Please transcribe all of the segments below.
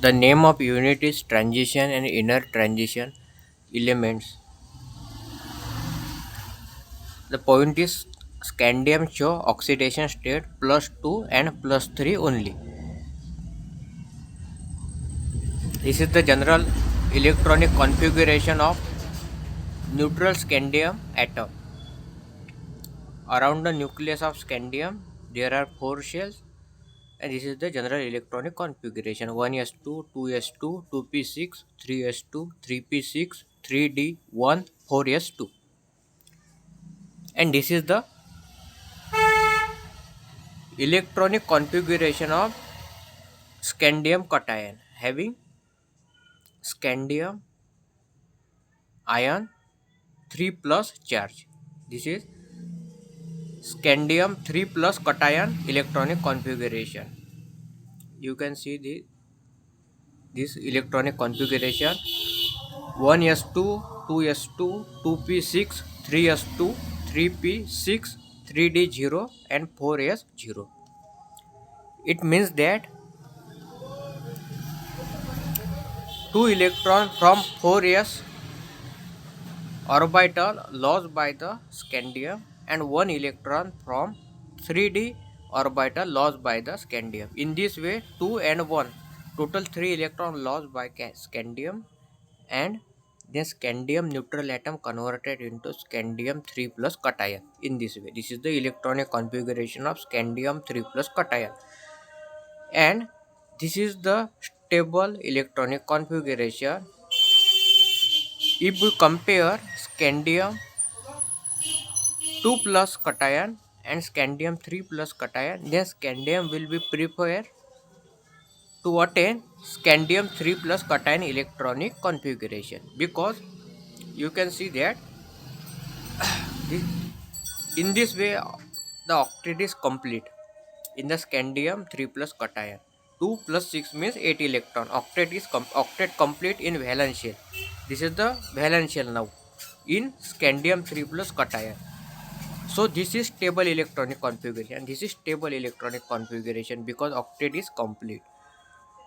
The name of unit is transition and inner transition elements. The point is scandium show oxidation state +2 and +3 only. This is the general electronic configuration of neutral scandium atom. Around the nucleus of scandium there are 4 shells, and this is the general electronic configuration: 1s2, 2s2, 2p6, 3s2, 3p6, 3d1, 4s2. And this is the electronic configuration of scandium cation, having scandium ion 3 plus charge. This is scandium 3 plus cation electronic configuration. You can see this electronic configuration: 1s2, 2s2, 2p6, 3s2, 3p6, 3d0, and 4s0. It means that 2 electrons from 4s orbital lost by the scandium and 1 electron from 3d orbital lost by the scandium. In this way, 2 and 1, total 3 electrons lost by scandium, and then scandium neutral atom converted into scandium 3 plus cation. In this way, this is the electronic configuration of scandium 3 plus cation, and this is the stable electronic configuration. If we compare scandium 2 plus cation and scandium 3 plus cation, then scandium will be preferred to attain scandium 3 plus cation electronic configuration, because you can see that this, in this way the octet is complete in the scandium 3 plus cation. 2 plus 6 means 8 electron. Octet is octet complete in valence shell. This is the valence shell now in scandium 3 plus cation. So this is stable electronic configuration. This is stable electronic configuration because octet is complete.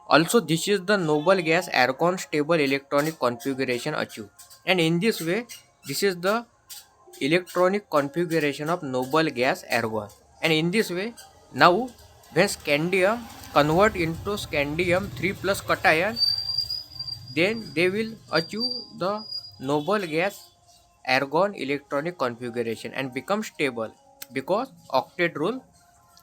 Also, this is the noble gas argon stable electronic configuration achieved. And in this way, this is the electronic configuration of noble gas argon. And in this way, now when scandium convert into scandium 3 plus cation, then they will achieve the noble gas argon electronic configuration and become stable, because octet rule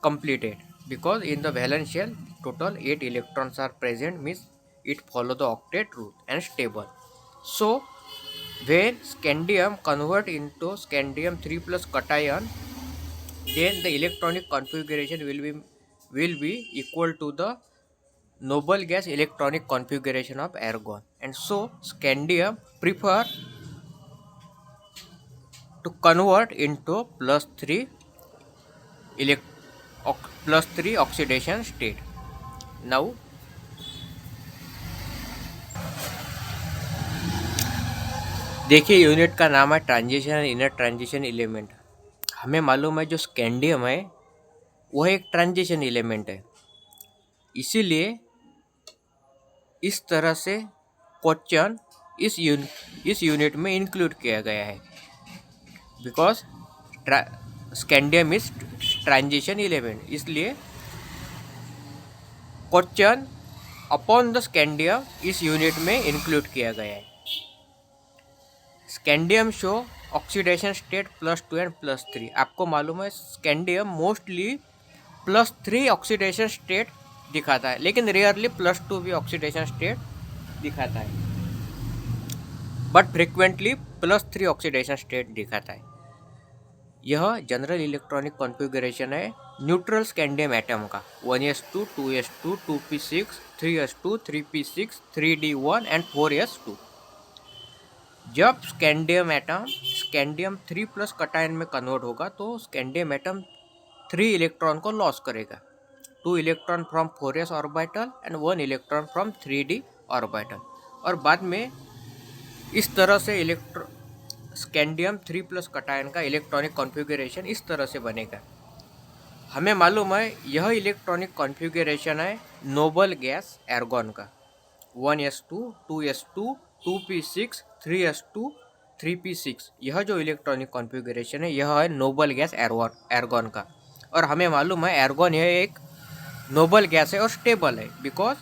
completed, because in the valence shell total 8 electrons are present, means it follow the octet rule and stable. So when scandium convert into scandium 3 plus cation, then the electronic configuration will be equal to the noble gas electronic configuration of argon, and so scandium prefer to convert into plus 3 oxidation state. Now देखिए, unit का नाम है transition inner transition element. हमें मालूम है जो scandium है वह एक ट्रांजिशन एलिमेंट है, इसीलिए इस तरह से क्वेश्चन इस यूनिट में इंक्लूड किया गया है, because scandium is transition element, इसलिए क्वेश्चन अपॉन द स्कैंडियम इस यूनिट में इंक्लूड किया गया है। Scandium show oxidation state +2 and +3। आपको मालूम है स्कैंडियम मोस्टली +3 ऑक्सीडेशन स्टेट दिखाता है, लेकिन रेयरली +2 भी ऑक्सीडेशन स्टेट दिखाता है, बट फ्रिक्वेंटली +3 ऑक्सीडेशन स्टेट दिखाता है। यह जनरल इलेक्ट्रॉनिक कॉन्फ़िगरेशन है न्यूट्रल स्कैंडियम एटम का: 1s2, 2s2, 2p6, 3s2, 3p6, 3d1 and 4s2। जब scandium atom scandium 3 plus cation में कन्वर्ट होगा तो स्कैंडियम एटम 3 इलेक्ट्रॉन को लॉस करेगा: 2 electron from 4s orbital and 1 electron from 3d orbital. और बाद में इस तरह से स्कैंडियम 3 प्लस कटायन का इलेक्ट्रॉनिक कॉन्फ़िगरेशन इस तरह से बनेगा। हमें मालूम है यह इलेक्ट्रॉनिक कॉन्फ़िगरेशन है नोबल गैस आर्गन का। 1s2, 2s2, 2p6, 3s2, 3p6। यह जो इलेक्ट्रॉनिक कॉन्फ़िगरेशन है यह है नोबल गैस एर्गॉन का। और हमें मालूम है एर्गॉन यह एक नोबल गैस है और स्टेबल है, बिकॉज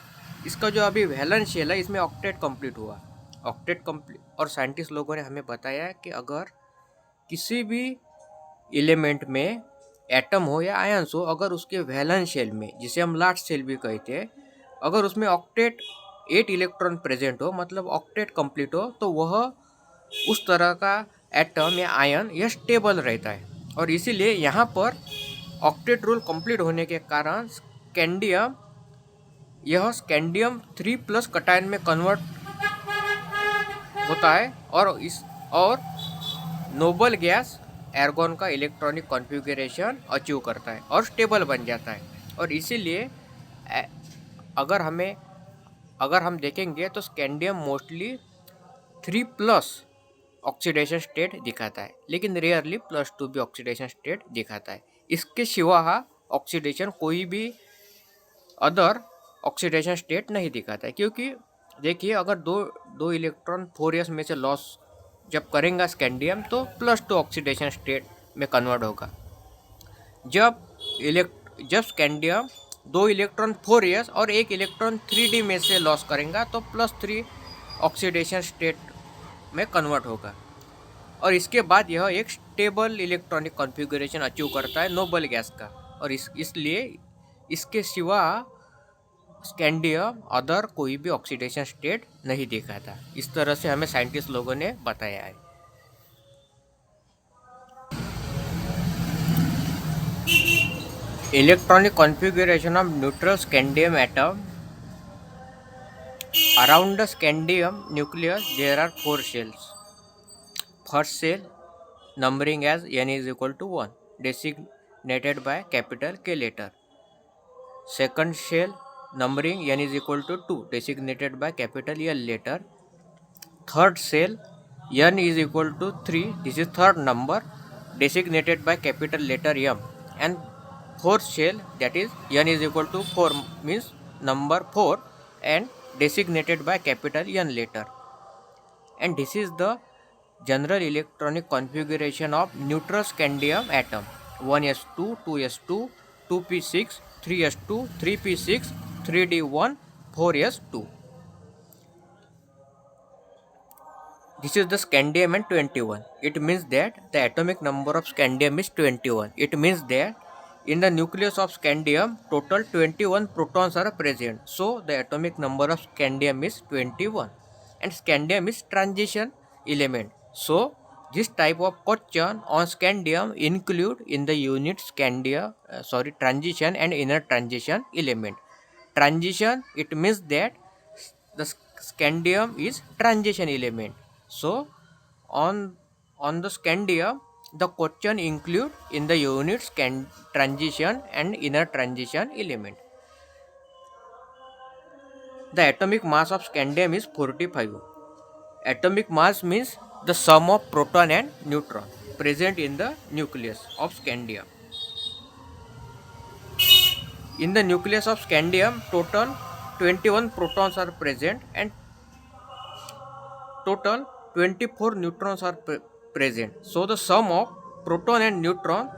इसका जो अभी वैलेंस शेल है इसमें ऑक्टेट कंप्लीट हुआ। ऑक्टेट कंप्लीट, और साइंटिस्ट लोगों ने हमें बताया कि अगर किसी भी एलिमेंट में एटम हो या आयंस हो, अगर उसके वैलेंस शेल में, जिसे हम लास्ट शेल भी कहते हैं, अगर उसमें ऑक्टेट 8 इलेक्ट्रॉन प्रेजेंट हो, मतलब ऑक्टेट कंप्लीट हो, तो वह उस तरह का एटम या आयन यह स्टेबल रहता है। और इसीलिए यहाँ पर ऑक्टेट रूल कंप्लीट होने के कारण स्कैंडियम, यह स्कैंडियम 3+ कटायन में कन्वर्ट होता है और नोबल गैस एर्गॉन का इलेक्ट्रॉनिक कॉन्फ़िगरेशन अचीव करता है और स्टेबल बन जाता है। और इसीलिए अगर हम देखेंगे तो स्कैंडियम मोस्टली 3+ ऑक्सीडेशन स्टेट दिखाता है, लेकिन रेयरली +2 भी ऑक्सीडेशन स्टेट दिखाता है। इसके सिवा ऑक्सीडेशन कोई भी अदर ऑक्सीडेशन स्टेट नहीं दिखाता है, क्योंकि देखिए अगर दो इलेक्ट्रॉन 4s में से लॉस जब करेंगे स्कैंडियम तो +2 ऑक्सीडेशन स्टेट में कन्वर्ट होगा। जब स्कैंडियम 2 इलेक्ट्रॉन 4s और 1 इलेक्ट्रॉन 3d में से लॉस करेंगे तो +3 ऑक्सीडेशन स्टेट में कन्वर्ट होगा। और इसके बाद यह एक स्टेबल इलेक्ट्रॉनिक कॉन्फ़िगरेशन अचीव करता है नोबल गैस का। और इसलिए इसके सिवा स्कैंडियम अदर कोई भी ऑक्सीडेशन स्टेट नहीं दिखाता। इस तरह से हमें साइंटिस्ट लोगों ने बताया है। Electronic configuration of neutral scandium atom. Around the scandium nucleus there are 4 shells. First shell numbering as n is equal to 1, designated by capital K letter. Second shell numbering n is equal to 2, designated by capital L letter. Third shell n is equal to 3, this is third number, designated by capital letter M. And fourth shell, that is n is equal to 4, means number 4 and designated by capital N letter. And this is the general electronic configuration of neutral scandium atom: 1s2, 2s2, 2p6, 3s2, 3p6, 3d1, 4s2. This is the scandium and 21. It means that the atomic number of scandium is 21. It means that in the nucleus of scandium total 21 protons are present. So the atomic number of scandium is 21. And scandium is transition element. So this type of question on scandium include in the unit scandium transition and inner transition element. Transition, it means that the scandium is transition element. So on the scandium the question include in the unit transition and inner transition element. The atomic mass of scandium is 45. Atomic mass means the sum of proton and neutron present in the nucleus of scandium. In the nucleus of scandium total 21 protons are present and total 24 neutrons are present. So the sum of proton and neutron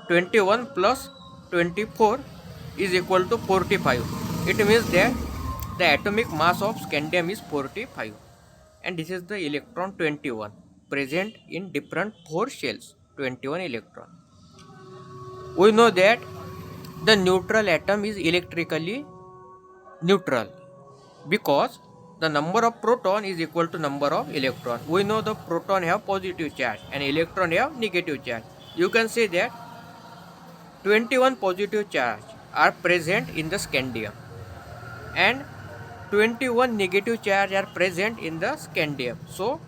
21 plus 24 is equal to 45. It means that the atomic mass of scandium is 45. And this is the electron 21 present in different 4 shells, 21 electron. We know that the neutral atom is electrically neutral because the number of proton is equal to number of electron. We know the proton have positive charge and electron have negative charge. You can say that 21 positive charge are present in the scandium and 21 negative charge are present in the scandium. So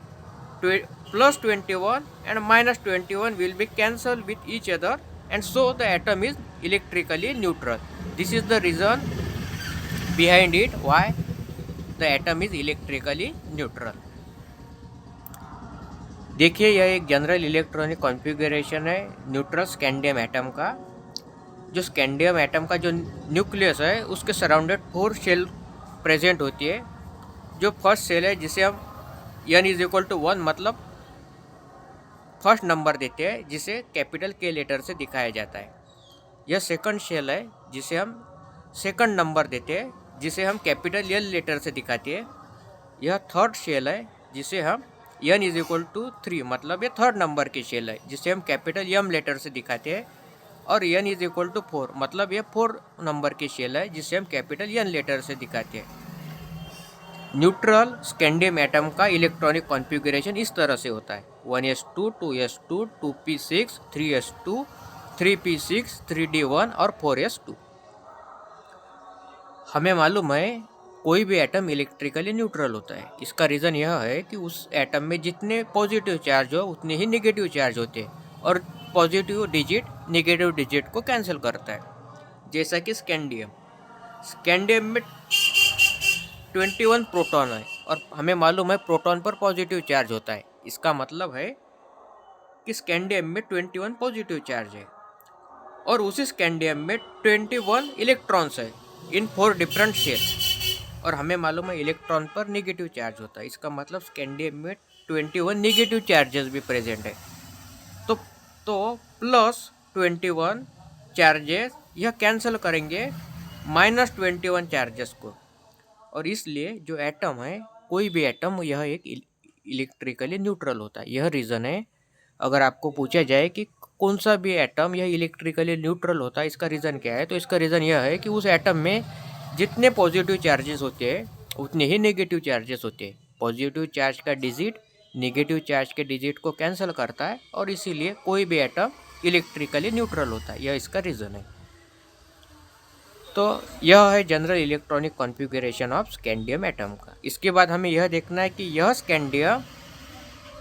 plus 21 and minus 21 will be cancelled with each other, and so the atom is electrically neutral. This is the reason behind it why the atom is electrically neutral. देखिए यह एक general electronic configuration है neutral scandium atom का। जो scandium atom का जो nucleus है उसके सराउंडेड 4 शेल प्रेजेंट होती है जो फर्स्ट सेल है जिसे हम n इज इक्वल टू 1 मतलब फर्स्ट नंबर देते हैं जिसे कैपिटल के लेटर से दिखाया जाता है। यह सेकंड सेल है जिसे हम सेकंड नंबर देते हैं जिसे हम कैपिटल L लेटर से दिखाते हैं। यह थर्ड सेल है जिसे हम n इज इक्वल टू 3 मतलब ये थर्ड नंबर की सेल है जिसे हम कैपिटल M लेटर से दिखाते हैं। और n इज इक्वल टू 4 मतलब ये 4 नंबर की सेल है जिसे हम कैपिटल N लेटर से दिखाते हैं। न्यूट्रल स्कैंडियम एटम का इलेक्ट्रॉनिक कॉन्फ़िगरेशन इस तरह से होता है 1s2 2s2 2p6 3s2 3p6 3d1 और 4s2। हमें मालूम है कोई भी एटम इलेक्ट्रिकली न्यूट्रल होता है। इसका रीज़न यह है कि उस एटम में जितने पॉजिटिव चार्ज हो उतने ही नेगेटिव चार्ज होते हैं और पॉजिटिव डिजिट नेगेटिव डिजिट को कैंसिल करता है। जैसा कि स्कैंडियम में 21 प्रोटॉन है और हमें मालूम है प्रोटॉन पर पॉजिटिव चार्ज होता है। इसका मतलब है कि स्कैंडियम में 21 पॉजिटिव चार्ज है और उसी स्कैंडियम में 21 इलेक्ट्रॉन्स है इन 4 डिफरेंट शेल। और हमें मालूम है इलेक्ट्रॉन पर नेगेटिव चार्ज होता है। इसका मतलब स्कैंडियम में 21 नेगेटिव चार्जेस भी प्रेजेंट है। तो प्लस 21 चार्जेस यह कैंसिल करेंगे -21 चार्जेस को। और इसलिए जो एटम है कोई भी एटम यह एक इलेक्ट्रिकली न्यूट्रल होता है। यह रीज़न है। अगर आपको पूछा जाए कि कौन सा भी एटम यह इलेक्ट्रिकली न्यूट्रल होता है, इसका रीज़न क्या है, तो इसका रीज़न यह है कि उस एटम में जितने पॉजिटिव चार्जेस होते हैं उतने ही नेगेटिव चार्जेस होते हैं। पॉजिटिव चार्ज का डिजिट नेगेटिव चार्ज के डिजिट को कैंसिल करता है और इसीलिए कोई भी एटम इलेक्ट्रिकली न्यूट्रल होता है। यह इसका रीज़न है। तो यह है general electronic configuration of scandium atom का। इसके बाद हमें यह देखना है कि यह स्कैंडियम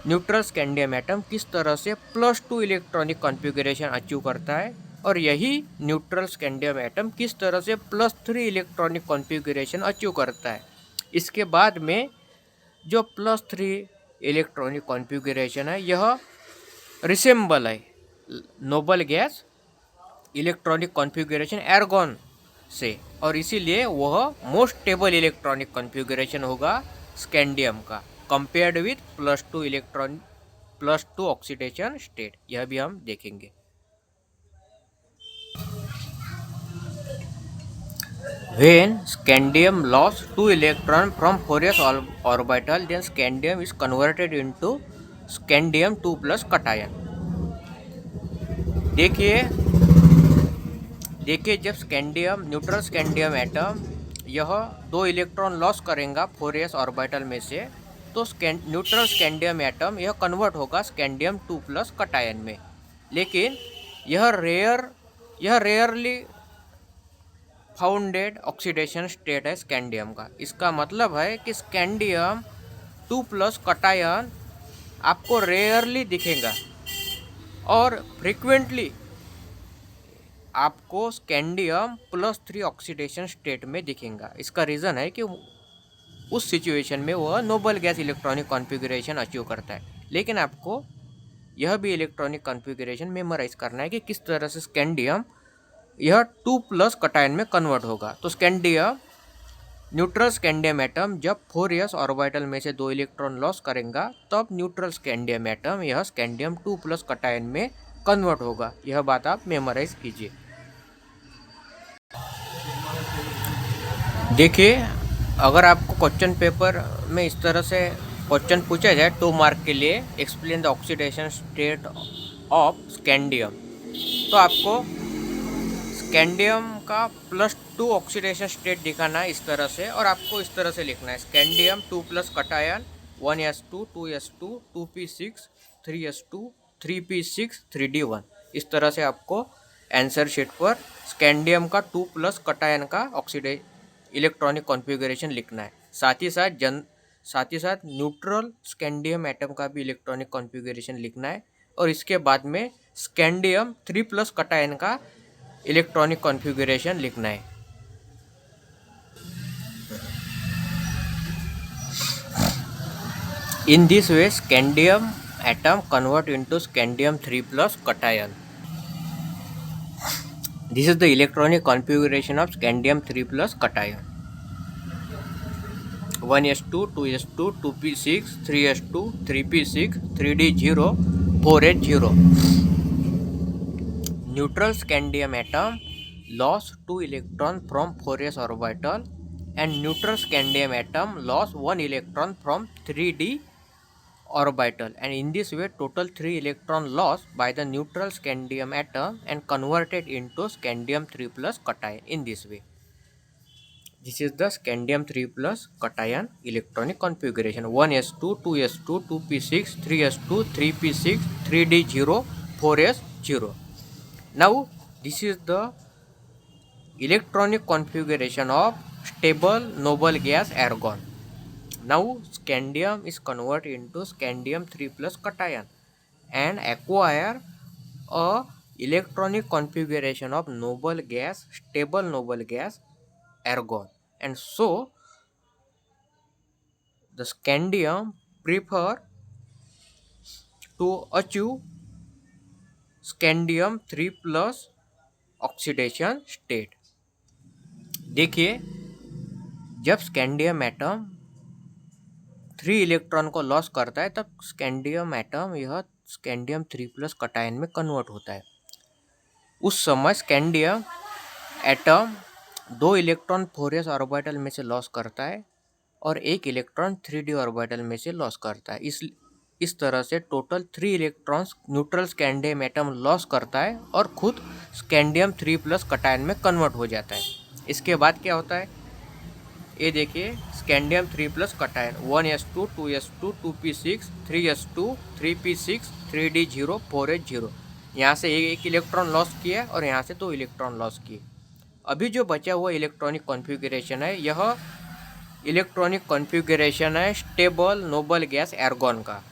न्यूट्रल स्कैंडियम एटम किस तरह से +2 इलेक्ट्रॉनिक कॉन्फ़िगरेशन अचीव करता है और यही न्यूट्रल स्कैंडियम एटम किस तरह से +3 इलेक्ट्रॉनिक कॉन्फ़िगरेशन अचीव करता है। इसके बाद में जो +3 इलेक्ट्रॉनिक कॉन्फ़िगरेशन है यह रिसेम्बल है नोबल गैस इलेक्ट्रॉनिक कॉन्फ़िगरेशन एर्गॉन से और इसीलिए वह मोस्ट स्टेबल इलेक्ट्रॉनिक कॉन्फ़िगरेशन होगा स्कैंडियम का कंपेयर्ड विथ +2 ऑक्सीडेशन स्टेट। यह भी हम देखेंगे। When scandium lost 2 electron from 4s orbital, then scandium is converted into scandium 2+ cation। देखिए जब स्कैंडियम न्यूट्रल स्कैंडियम एटम यह 2 इलेक्ट्रॉन लॉस करेगा 4s ऑर्बिटल में से, तो न्यूट्रल स्कैंडियम एटम यह कन्वर्ट होगा स्कैंडियम 2+ कटायन में। लेकिन यह रेयरली फाउंडेड ऑक्सीडेशन स्टेट है स्कैंडियम का। इसका मतलब है कि स्कैंडियम 2+ कटायन आपको रेयरली दिखेगा और फ्रिक्वेंटली आपको स्कैंडियम +3 ऑक्सीडेशन स्टेट में दिखेगा। इसका रीज़न है कि उस सिचुएशन में वह noble gas electronic configuration achieve करता है। लेकिन आपको यह भी इलेक्ट्रॉनिक कॉन्फ़िगरेशन मेमोराइज करना है कि किस तरह से स्कैंडियम यह 2+ कटायन में कन्वर्ट होगा। तो न्यूट्रल स्कैंडियम एटम जब 4s ऑर्बिटल में से 2 इलेक्ट्रॉन लॉस करेगा तब न्यूट्रल स्कैंडियम एटम यह स्कैंडियम 2+ कटायन में कन्वर्ट होगा। यह बात आप मेमोराइज कीजिए। देखिए अगर आपको क्वेश्चन पेपर में इस तरह से क्वेश्चन पूछा जाए 2 मार्क के लिए, explain the oxidation state of scandium, तो आपको स्कैंडियम का +2 ऑक्सीडेशन स्टेट दिखाना है इस तरह से और आपको इस तरह से लिखना है scandium 2+ cation 1s2 2s2 2p6 3s2 3p6 3d1। इस तरह से आपको आंसर शीट पर स्कैंडियम का 2+ कटायन का इलेक्ट्रॉनिक कॉन्फ़िगरेशन लिखना है। साथ ही साथ न्यूट्रल स्कैंडियम एटम का भी इलेक्ट्रॉनिक कॉन्फ़िगरेशन लिखना है और इसके बाद में स्कैंडियम 3+ कटायन का इलेक्ट्रॉनिक कॉन्फ़िगरेशन लिखना है। In this way, scandium atom convert into scandium 3+ cation. This is the electronic configuration of scandium 3+ cation. 1s2, 2s2, 2p6, 3s2, 3p6, 3d0, 4s0. Neutral scandium atom lost 2 electron from 4s orbital, and neutral scandium atom lost 1 electron from 3d orbital, and in this way total 3 electron lost by the neutral scandium atom and converted into scandium 3 plus cation. In this way, this is the scandium 3 plus cation electronic configuration: 1s2, 2s2, 2p6, 3s2, 3p6, 3d0, 4s0. Now this is the electronic configuration of stable noble gas argon. Now scandium is converted into scandium 3 plus cation and acquire a electronic configuration of noble gas, stable noble gas argon. And so the scandium prefer to achieve scandium 3 plus oxidation state. देखिए, जब scandium atom 3 electron को loss करता है तब scandium atom यह scandium 3 plus cation में convert होता है. उस समय scandium atom 2 electron 4s orbital में से लॉस करता है और 1 इलेक्ट्रॉन 3d ऑर्बिटल में से लॉस करता है. इस तरह से total 3 electrons neutral scandium atom loss करता है और खुद स्कैंडियम 3 प्लस कटायन में कन्वर्ट हो जाता है. इसके बाद क्या होता है, ये देखिए, scandium 3 plus cation 1s2, 2s2, 2p6, 3s2, 3p6, 3d0, 4s0. यहाँ से एक इलेक्ट्रॉन लॉस किया और यहाँ से 2 इलेक्ट्रॉन लॉस किए. अभी जो बचा हुआ इलेक्ट्रॉनिक कॉन्फ़िगरेशन है, यह इलेक्ट्रॉनिक कॉन्फ़िगरेशन है स्टेबल नोबल गैस आर्गन का.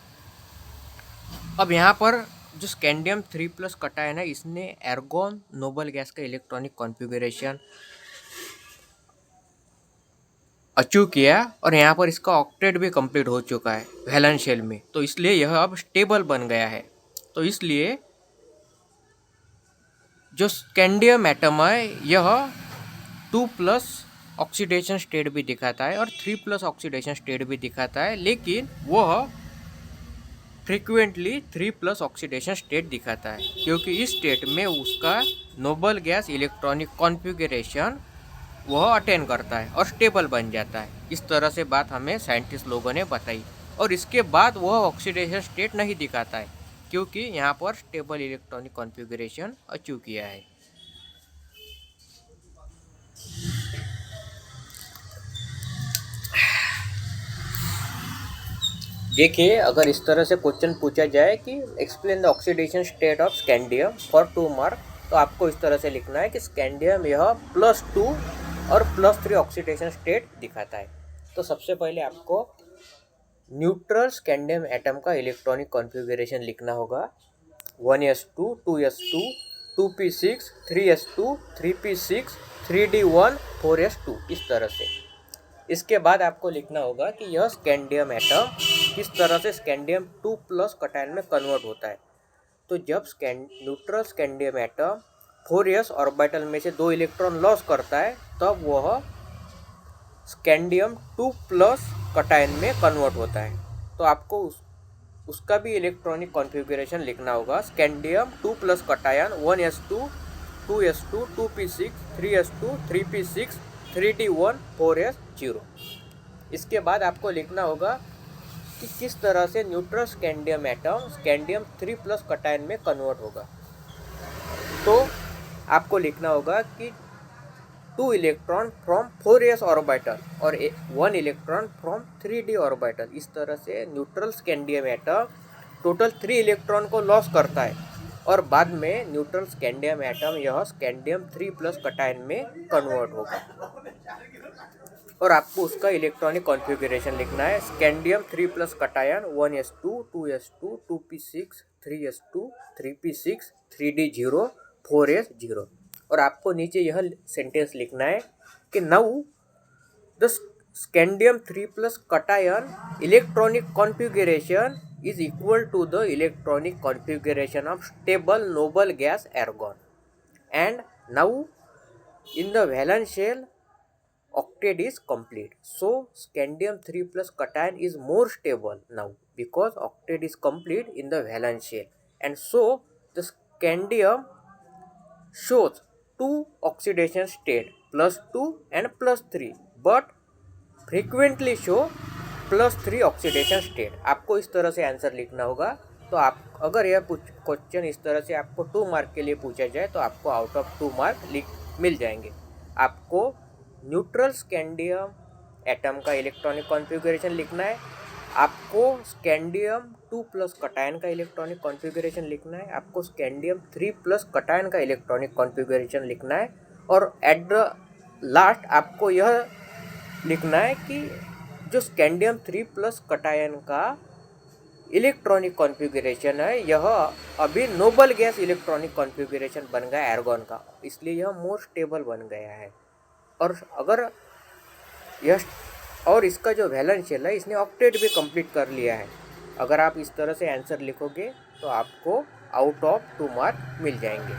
अब यहाँ पर जो स्कैंडियम 3 प्लस कटायन है, इसने आर्गन नोबल गैस का इलेक्ट्रॉनिक कॉन्फ़िगरेशन अचीव किया और यहाँ पर इसका ऑक्टेट भी कंप्लीट हो चुका है वैलेंस शेल में. तो इसलिए यह अब स्टेबल बन गया है. तो इसलिए जो स्कैंडियम एटम है यह 2 प्लस ऑक्सीडेशन स्टेट भी दिखाता है और 3 प्लस ऑक्सीडेशन स्टेट भी दिखाता है, लेकिन वह फ्रीक्वेंटली 3 प्लस ऑक्सीडेशन स्टेट दिखाता है क्योंकि इस स्टेट में उसका नोबल गैस इलेक्ट्रॉनिक कॉन्फ़िगरेशन वह अटेन करता है और स्टेबल बन जाता है. इस तरह से बात हमें साइंटिस्ट लोगों ने बताई और इसके बाद वह ऑक्सीडेशन स्टेट नहीं दिखाता है क्योंकि यहाँ पर स्टेबल इलेक्ट्रॉनिक कॉन्फ़िगरेशन अचीव किया है. देखिए, अगर इस तरह से क्वेश्चन पूछा जाए कि explain the oxidation state of scandium for 2 mark, तो आपको इस तरह से लिखना है कि स्कैंडियम यह +2 और +3 ऑक्सीडेशन स्टेट दिखाता है. तो सबसे पहले आपको न्यूट्रल स्कैंडियम एटम का इलेक्ट्रॉनिक कॉन्फ़िगरेशन लिखना होगा. 1s2, 2s2, 2p6, 3s2, 3p6, 3d1, 4s2, इस तरह से. इसके बाद आपको लिखना होगा कि यह स्कैंडियम एटम किस तरह से स्कैंडियम 2 प्लस कटायन में कन्वर्ट होता है. तो जब neutral scandium atom 4s orbital में से 2 इलेक्ट्रॉन लॉस करता है तब वह स्कैंडियम 2 प्लस कटायन में कन्वर्ट होता है. तो आपको उसका भी इलेक्ट्रॉनिक कॉन्फ़िगरेशन लिखना होगा. Scandium 2 plus cation 1s2, 2s2, 2p6, 3s2, 3p6, 3d1, 4s0. इसके बाद आपको लिखना होगा कि किस तरह से neutral scandium atom scandium 3 plus cation में कन्वर्ट होगा. तो आपको लिखना होगा कि 2 इलेक्ट्रॉन फ्रॉम 4s ऑर्बिटल और 1 इलेक्ट्रॉन फ्रॉम 3d ऑर्बिटल. इस तरह से neutral scandium atom total 3 electron को लॉस करता है और बाद में न्यूट्रल स्कैंडियम एटम यह स्कैंडियम 3 प्लस कटायन में कन्वर्ट होगा और आपको उसका इलेक्ट्रॉनिक कॉन्फ़िगरेशन लिखना है. Scandium 3 plus cation 1s2, 2s2, 2p6, 3s2, 3p6, 3d0, 4s0. और आपको नीचे यह सेंटेंस लिखना है कि now the scandium 3 plus cation electronic configuration is equal to the electronic configuration of stable noble gas argon, and now in the valence shell octet is complete. So scandium 3 plus cation is more stable now because octet is complete in the valence shell, and so the scandium shows two oxidation state +2 and +3, but frequently show +3 oxidation state. आपको इस तरह से answer लिखना होगा। तो आप अगर यह क्वेश्चन इस तरह से आपको 2 मार्क के लिए पूछा जाए तो आपको आउट ऑफ 2 मार्क मिल जाएंगे। आपको न्यूट्रल स्कैंडियम एटम का इलेक्ट्रॉनिक कॉन्फ़िगरेशन लिखना है, आपको स्कैंडियम 2 प्लस कटायन का इलेक्ट्रॉनिक कॉन्फ़िगरेशन लिखना है, आपको स्कैंडियम 3 प्लस कटायन का इलेक्ट्रॉनिक कॉन्फ़िगरेशन लिखना है, और एट द लास्ट आपको यह लिखना है कि जो स्कैंडियम 3 प्लस कटायन का इलेक्ट्रॉनिक कॉन्फ़िगरेशन है यह अभी नोबल गैस इलेक्ट्रॉनिक कॉन्फ़िगरेशन बन गया आर्गन का, इसलिए यह मोर स्टेबल बन गया है। और अगर यह और इसका जो वैलेंस शेल है इसने ऑक्टेट भी कंप्लीट कर लिया है। अगर आप इस तरह से आंसर लिखोगे तो आपको आउट ऑफ 2 मार्क मिल जाएंगे।